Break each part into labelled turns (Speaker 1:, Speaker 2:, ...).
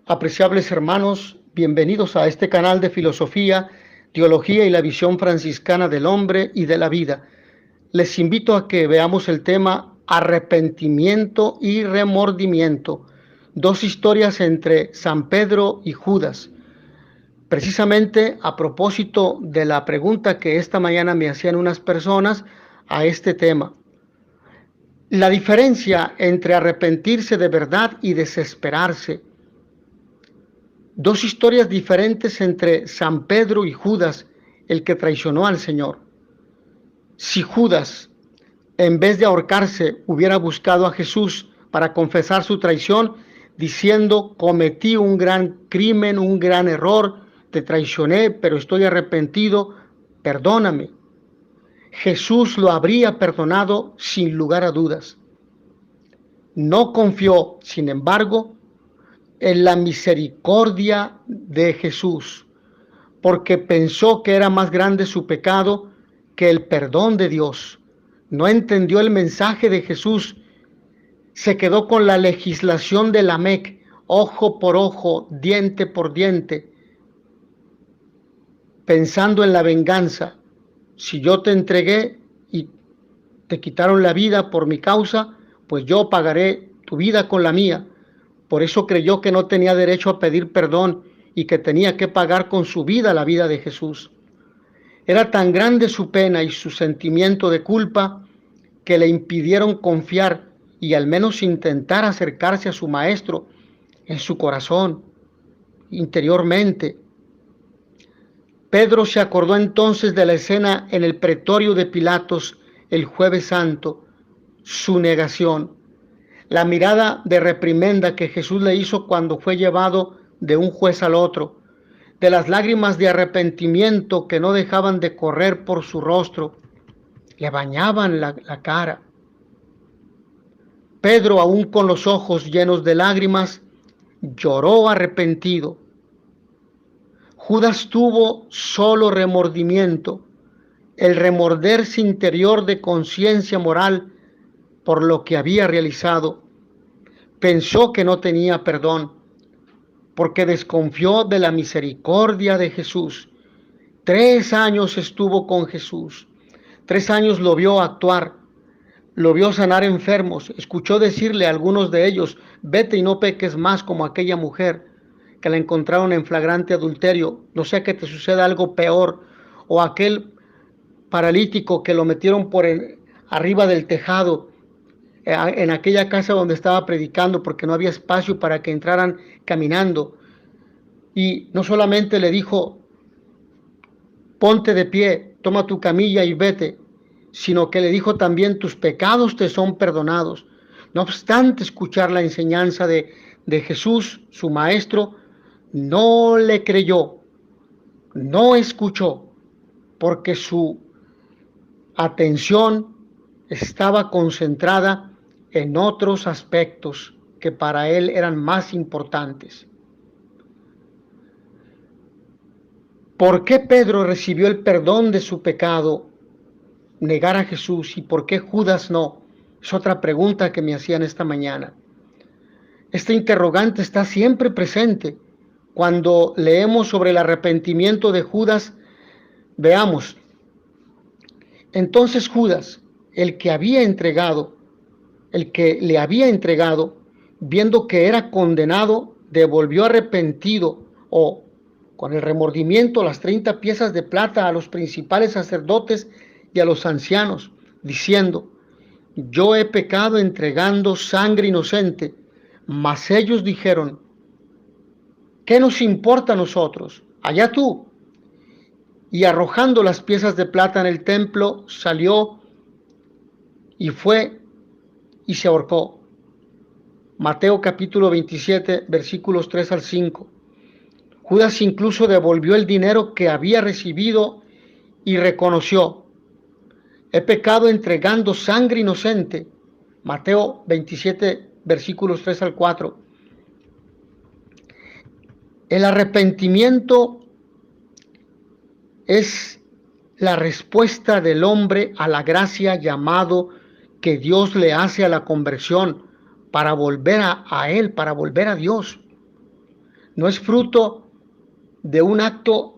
Speaker 1: Apreciables hermanos, bienvenidos a este canal de filosofía, teología y la visión franciscana del hombre y de la vida. Les invito a que veamos el tema arrepentimiento y remordimiento, dos historias entre San Pedro y Judas. Precisamente a propósito de la pregunta que esta mañana me hacían unas personas a este tema. La diferencia entre arrepentirse de verdad y desesperarse. Dos historias diferentes entre San Pedro y Judas, el que traicionó al Señor. Si Judas, en vez de ahorcarse, hubiera buscado a Jesús para confesar su traición, diciendo: cometí un gran crimen, un gran error, te traicioné, pero estoy arrepentido, perdóname. Jesús lo habría perdonado sin lugar a dudas. No confió, sin embargo, en la misericordia de Jesús, porque pensó que era más grande su pecado que el perdón de Dios. No entendió el mensaje de Jesús, se quedó con la legislación de Lamec, ojo por ojo, diente por diente, pensando en la venganza. Si yo te entregué y te quitaron la vida por mi causa, pues yo pagaré tu vida con la mía. Por eso creyó que no tenía derecho a pedir perdón y que tenía que pagar con su vida la vida de Jesús. Era tan grande su pena y su sentimiento de culpa que le impidieron confiar y al menos intentar acercarse a su maestro en su corazón, interiormente. Pedro se acordó entonces de la escena en el pretorio de Pilatos el Jueves Santo, su negación. La mirada de reprimenda que Jesús le hizo cuando fue llevado de un juez al otro, de las lágrimas de arrepentimiento que no dejaban de correr por su rostro, le bañaban la cara. Pedro, aún con los ojos llenos de lágrimas, lloró arrepentido. Judas tuvo solo remordimiento, el remorderse interior de conciencia moral por lo que había realizado. Pensó que no tenía perdón, porque desconfió de la misericordia de Jesús. 3 años estuvo con Jesús. 3 años lo vio actuar, lo vio sanar enfermos, escuchó decirle a algunos de ellos: vete y no peques más como aquella mujer que la encontraron en flagrante adulterio, no sea que te suceda algo peor, o aquel paralítico que lo metieron por arriba del tejado en aquella casa donde estaba predicando, porque no había espacio para que entraran caminando. Y no solamente le dijo: ponte de pie, toma tu camilla y vete, sino que le dijo también: tus pecados te son perdonados. No obstante escuchar la enseñanza de Jesús, su maestro, no le creyó, no escuchó, porque su atención estaba concentrada en otros aspectos que para él eran más importantes. ¿Por qué Pedro recibió el perdón de su pecado, negar a Jesús, y por qué Judas no? Es otra pregunta que me hacían esta mañana. Este interrogante está siempre presente cuando leemos sobre el arrepentimiento de Judas. Veamos. Entonces Judas, el que le había entregado, viendo que era condenado, devolvió arrepentido o con el remordimiento las 30 piezas de plata a los principales sacerdotes y a los ancianos, diciendo: yo he pecado entregando sangre inocente. Mas ellos dijeron: ¿qué nos importa a nosotros? Allá tú. Y arrojando las piezas de plata en el templo, salió y fue y se ahorcó. Mateo capítulo 27, versículos 3 al 5. Judas incluso devolvió el dinero que había recibido y reconoció: he pecado entregando sangre inocente. Mateo 27, versículos 3 al 4. El arrepentimiento es la respuesta del hombre a la gracia llamado que Dios le hace a la conversión para volver a Él, para volver a Dios. no es fruto de un acto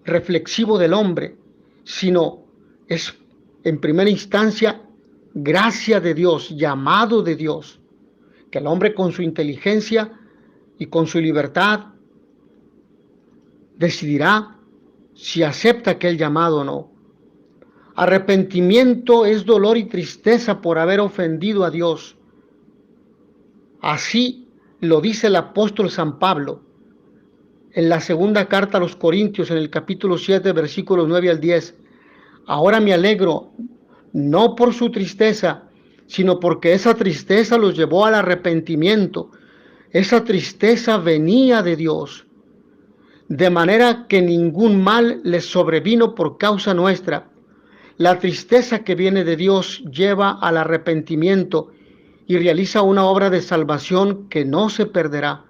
Speaker 1: reflexivo del hombre, sino es en primera instancia gracia de Dios, llamado de Dios, que el hombre con su inteligencia y con su libertad decidirá si acepta aquel llamado o no. Arrepentimiento es dolor y tristeza por haber ofendido a Dios. Así lo dice el apóstol San Pablo en la segunda carta a los Corintios, en el capítulo 7, versículos 9 al 10. Ahora me alegro, no por su tristeza, sino porque esa tristeza los llevó al arrepentimiento. Esa tristeza venía de Dios, de manera que ningún mal les sobrevino por causa nuestra. La tristeza que viene de Dios lleva al arrepentimiento y realiza una obra de salvación que no se perderá.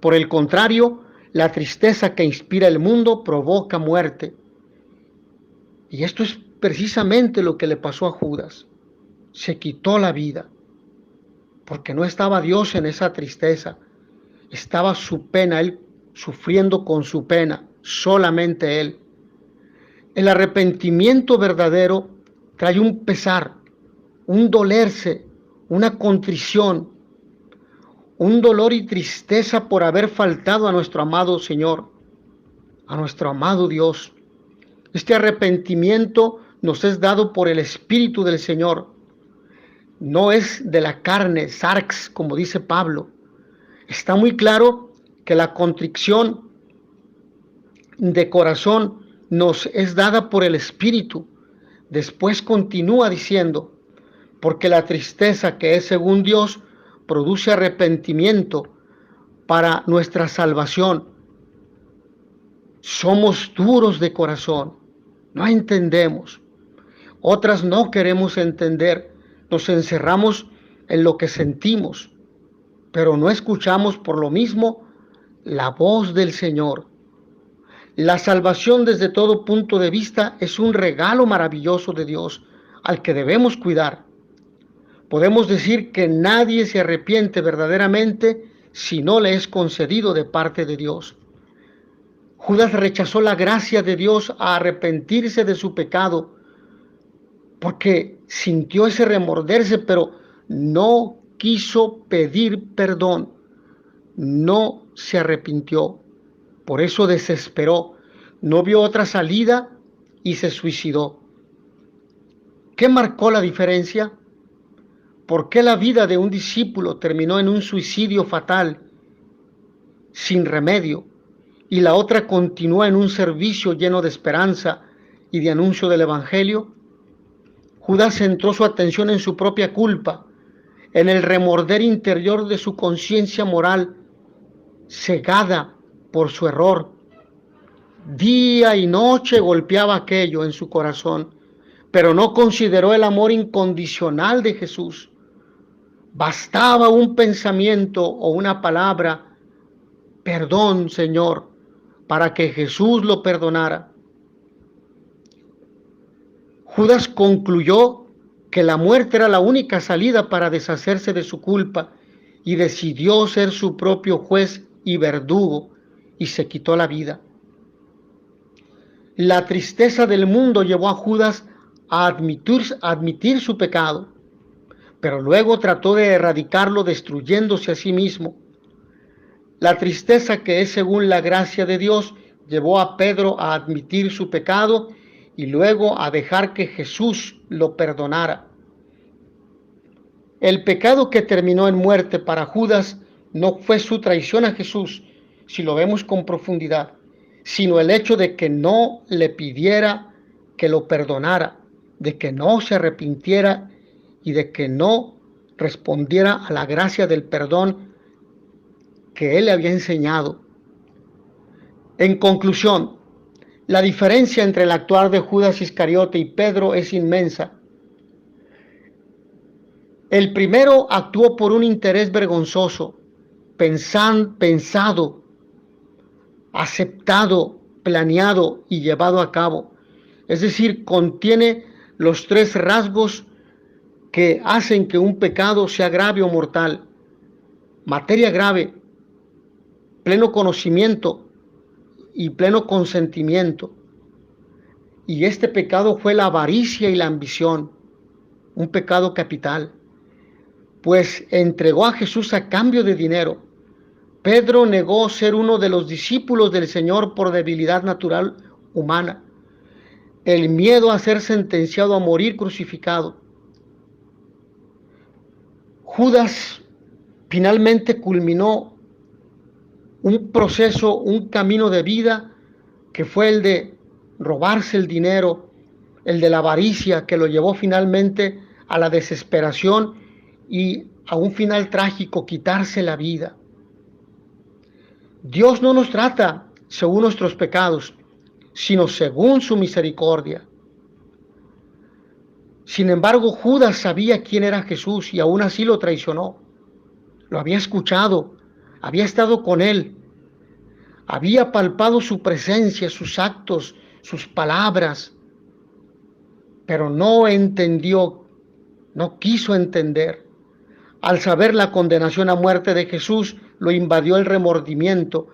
Speaker 1: Por el contrario, la tristeza que inspira el mundo provoca muerte. Y esto es precisamente lo que le pasó a Judas. Se quitó la vida, porque no estaba Dios en esa tristeza. Estaba su pena, él sufriendo con su pena, solamente él. El arrepentimiento verdadero trae un pesar, un dolerse, una contrición, un dolor y tristeza por haber faltado a nuestro amado Señor, a nuestro amado Dios. Este arrepentimiento nos es dado por el Espíritu del Señor. No es de la carne, sarx, como dice Pablo. Está muy claro que la contrición de corazón nos es dada por el Espíritu. Después continúa diciendo, porque la tristeza que es según Dios produce arrepentimiento para nuestra salvación. Somos duros de corazón, no entendemos. Otras no queremos entender, nos encerramos en lo que sentimos, pero no escuchamos por lo mismo la voz del Señor. La salvación desde todo punto de vista es un regalo maravilloso de Dios al que debemos cuidar. Podemos decir que nadie se arrepiente verdaderamente si no le es concedido de parte de Dios. Judas rechazó la gracia de Dios a arrepentirse de su pecado porque sintió ese remorderse, pero no quiso pedir perdón. No se arrepintió. Por eso desesperó. No vio otra salida y se suicidó. ¿Qué marcó la diferencia? ¿Por qué la vida de un discípulo terminó en un suicidio fatal, sin remedio, y la otra continúa en un servicio lleno de esperanza y de anuncio del Evangelio? Judas centró su atención en su propia culpa, en el remorder interior de su conciencia moral, cegada por su error. Día y noche golpeaba aquello en su corazón, pero no consideró el amor incondicional de Jesús. Bastaba un pensamiento o una palabra, perdón, Señor, para que Jesús lo perdonara. Judas concluyó que la muerte era la única salida para deshacerse de su culpa y decidió ser su propio juez y verdugo y se quitó la vida. La tristeza del mundo llevó a Judas a admitir su pecado, pero luego trató de erradicarlo destruyéndose a sí mismo. La tristeza que es según la gracia de Dios llevó a Pedro a admitir su pecado y luego a dejar que Jesús lo perdonara. El pecado que terminó en muerte para Judas no fue su traición a Jesús, si lo vemos con profundidad, sino el hecho de que no le pidiera que lo perdonara, de que no se arrepintiera y de que no respondiera a la gracia del perdón que él le había enseñado. En conclusión, la diferencia entre el actuar de Judas Iscariote y Pedro es inmensa. El primero actuó por un interés vergonzoso, pensado, aceptado, planeado y llevado a cabo. Es decir, contiene los tres rasgos que hacen que un pecado sea grave o mortal. Materia grave, pleno conocimiento y pleno consentimiento. Y este pecado fue la avaricia y la ambición, un pecado capital, pues entregó a Jesús a cambio de dinero. Pedro negó ser uno de los discípulos del Señor por debilidad natural humana, el miedo a ser sentenciado a morir crucificado. Judas finalmente culminó un proceso, un camino de vida que fue el de robarse el dinero, el de la avaricia, que lo llevó finalmente a la desesperación y a un final trágico, quitarse la vida. Dios no nos trata según nuestros pecados, sino según su misericordia. Sin embargo, Judas sabía quién era Jesús y aún así lo traicionó. Lo había escuchado, había estado con él, había palpado su presencia, sus actos, sus palabras, pero no entendió, no quiso entender. Al saber la condenación a muerte de Jesús, lo invadió el remordimiento,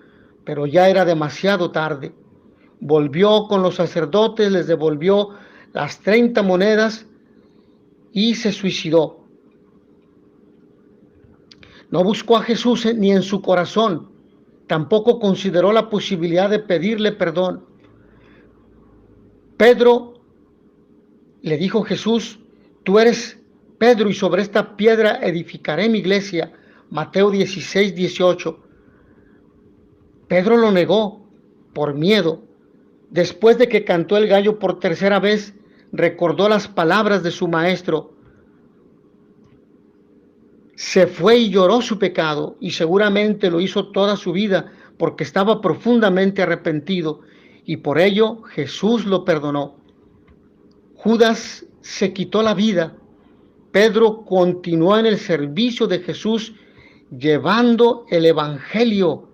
Speaker 1: pero ya era demasiado tarde. Volvió con los sacerdotes, les devolvió las 30 monedas y se suicidó. No buscó a Jesús ni en su corazón, tampoco consideró la posibilidad de pedirle perdón. Pedro le dijo Jesús: tú eres Pedro, y sobre esta piedra edificaré mi iglesia. Mateo 16:18. Pedro lo negó por miedo. Después de que cantó el gallo por tercera vez, recordó las palabras de su maestro. Se fue y lloró su pecado, y seguramente lo hizo toda su vida porque estaba profundamente arrepentido, y por ello Jesús lo perdonó. Judas se quitó la vida. Pedro continuó en el servicio de Jesús, llevando el evangelio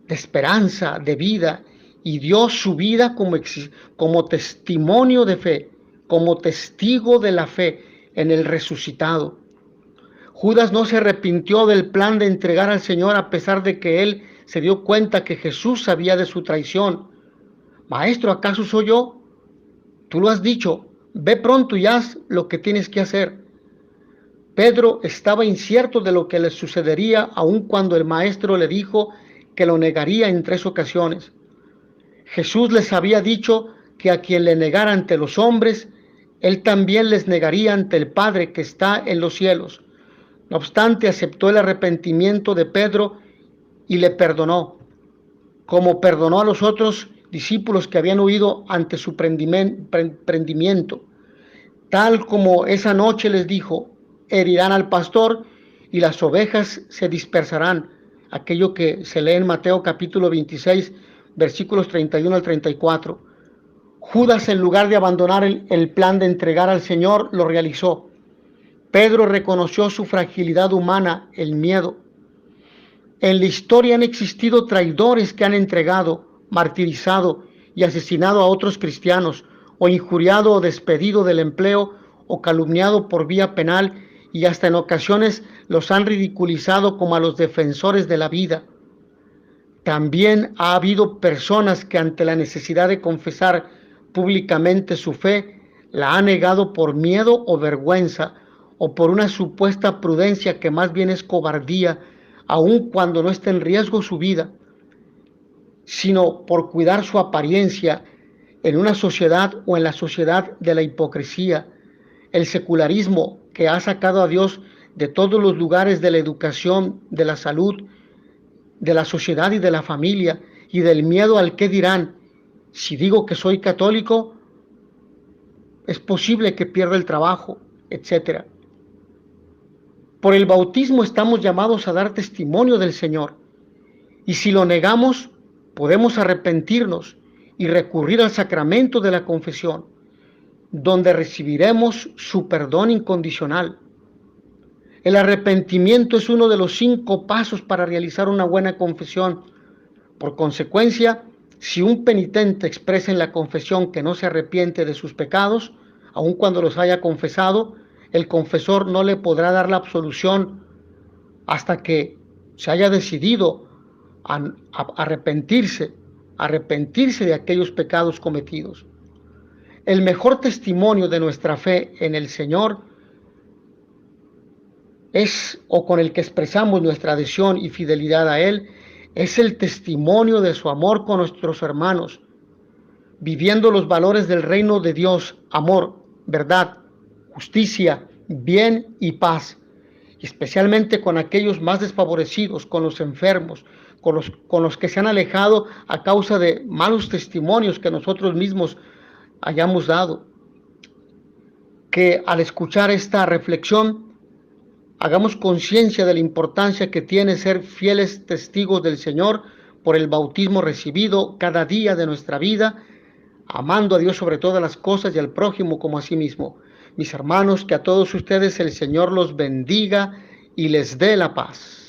Speaker 1: de esperanza, de vida, y dio su vida como testimonio de fe, como testigo de la fe en el resucitado. Judas no se arrepintió del plan de entregar al Señor, a pesar de que él se dio cuenta que Jesús sabía de su traición. Maestro, ¿acaso soy yo? Tú lo has dicho, ve pronto y haz lo que tienes que hacer. Pedro estaba incierto de lo que le sucedería, aun cuando el maestro le dijo que lo negaría en 3 ocasiones. Jesús les había dicho que a quien le negara ante los hombres, él también les negaría ante el Padre que está en los cielos. No obstante, aceptó el arrepentimiento de Pedro y le perdonó, como perdonó a los otros discípulos que habían huido ante su prendimiento. Tal como esa noche les dijo: herirán al pastor y las ovejas se dispersarán. Aquello que se lee en Mateo capítulo 26, versículos 31 al 34. Judas, en lugar de abandonar el plan de entregar al Señor, lo realizó. Pedro reconoció su fragilidad humana, el miedo. En la historia han existido traidores que han entregado, martirizado y asesinado a otros cristianos, o injuriado o despedido del empleo, o calumniado por vía penal, y hasta en ocasiones los han ridiculizado como a los defensores de la vida. También ha habido personas que, ante la necesidad de confesar públicamente su fe, la han negado por miedo o vergüenza, o por una supuesta prudencia que más bien es cobardía, aun cuando no está en riesgo su vida, sino por cuidar su apariencia en una sociedad o en la sociedad de la hipocresía, el secularismo que ha sacado a Dios de todos los lugares de la educación, de la salud, de la sociedad y de la familia, y del miedo al qué dirán. Si digo que soy católico, es posible que pierda el trabajo, etc. Por el bautismo estamos llamados a dar testimonio del Señor, y si lo negamos, podemos arrepentirnos y recurrir al sacramento de la confesión, donde recibiremos su perdón incondicional. El arrepentimiento es uno de los 5 pasos para realizar una buena confesión. Por consecuencia, si un penitente expresa en la confesión que no se arrepiente de sus pecados, aun cuando los haya confesado, el confesor no le podrá dar la absolución hasta que se haya decidido arrepentirse de aquellos pecados cometidos. El mejor testimonio de nuestra fe en el Señor o con el que expresamos nuestra adhesión y fidelidad a Él, es el testimonio de su amor con nuestros hermanos, viviendo los valores del reino de Dios: amor, verdad, justicia, bien y paz, especialmente con aquellos más desfavorecidos, con los enfermos, con los que se han alejado a causa de malos testimonios que nosotros mismos hayamos dado. Que al escuchar esta reflexión hagamos conciencia de la importancia que tiene ser fieles testigos del Señor por el bautismo recibido cada día de nuestra vida, amando a Dios sobre todas las cosas y al prójimo como a sí mismo. Mis hermanos, que a todos ustedes el Señor los bendiga y les dé la paz.